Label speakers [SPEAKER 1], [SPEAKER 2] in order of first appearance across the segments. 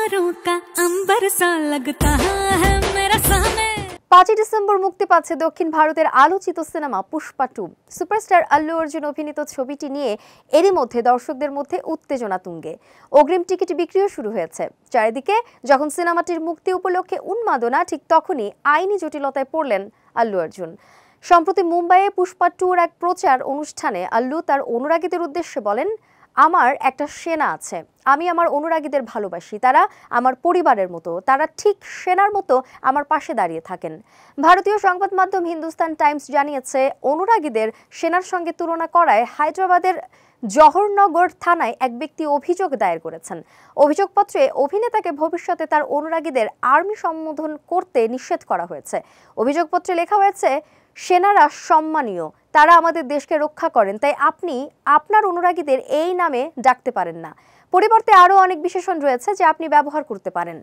[SPEAKER 1] सितारों का अंबर सा लगता है मेरा सामने।
[SPEAKER 2] 5 ডিসেম্বর মুক্তি পাচ্ছে দক্ষিণ ভারতের আলোচিত সিনেমা পুষ্পা 2। সুপারস্টার আল্লু অর্জুন অভিনীত ছবিটি নিয়ে এরই মধ্যে দর্শকদের মধ্যে উত্তেজনা তুঙ্গে। অগ্রিম টিকিট বিক্রিও শুরু হয়েছে। চারিদিকে যখন সিনেমাটির মুক্তি উপলক্ষে উন্মাদনা, ঠিক তখনই আইনি জটিলতায় পড়লেন আল্লু অর্জুন। সম্প্রতি মুম্বাইয়ে পুষ্পা 2-র এক প্রচার অনুষ্ঠানে আল্লু তার অনুরাগীদের উদ্দেশ্যে বলেন, আমার একটা সেনা আছে, আমি আমার অনুরাগীদের ভালোবাসি, তারা আমার পরিবারের মতো, তারা ঠিক সেনার মতো আমার পাশে দাঁড়িয়ে থাকেন। ভারতীয় সংবাদ মাধ্যম হিন্দুস্তান টাইমস জানিয়েছে, অনুরাগীদের সেনার সঙ্গে তুলনা করায় হায়দ্রাবাদের জওহরনগর থানায় এক ব্যক্তি অভিযোগ দায়ের করেছেন। অভিযোগপত্রে অভিনেতাকে ভবিষ্যতে তার অনুরাগীদের আর্মি সম্বোধন করতে নিষেধ করা হয়েছে। অভিযোগপত্রে লেখা হয়েছে, সেনারা সম্মানীয়, তারা আমাদের দেশকে রক্ষা করেন, তাই আপনি আপনার অনুরাগীদের এই নামে ডাকতে পারেন না। পরিবর্তে আরও অনেক বিশেষণ রয়েছে যা আপনি ব্যবহার করতে পারেন।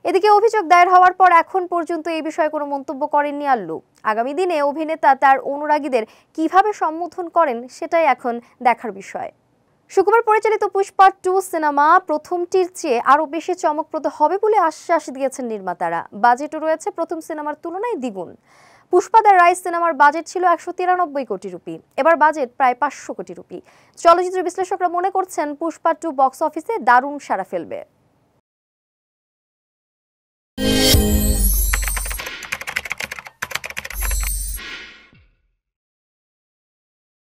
[SPEAKER 2] এদিকে অভিযোগ দায়ের হওয়ার পর এখন পর্যন্ত এই বিষয়ে কোনো মন্তব্য করেননি আল্লু। আগামী দিনে অভিনেতা তার অনুরাগীদের কিভাবে সম্বোধন করেন সেটাই এখন দেখার বিষয়। শুক্রবার পরিচালিত পুষ্পা 2 সিনেমা প্রথমটির চেয়ে আরও বেশি চমকপ্রদ হবে বলে আশ্বাস দিয়েছেন নির্মাতারা। বাজেটও রয়েছে প্রথম সিনেমার তুলনায় দ্বিগুণ। পুষ্পা দ্য রাইজ সিনেমার বাজেট ছিল 193 কোটি রুপি, এবার বাজেট প্রায় 500 কোটি রুপি। চলচ্চিত্র বিশ্লেষকরা মনে করছেন পুষ্পা 2 বক্স অফিসে দারুণ সাড়া ফেলবে।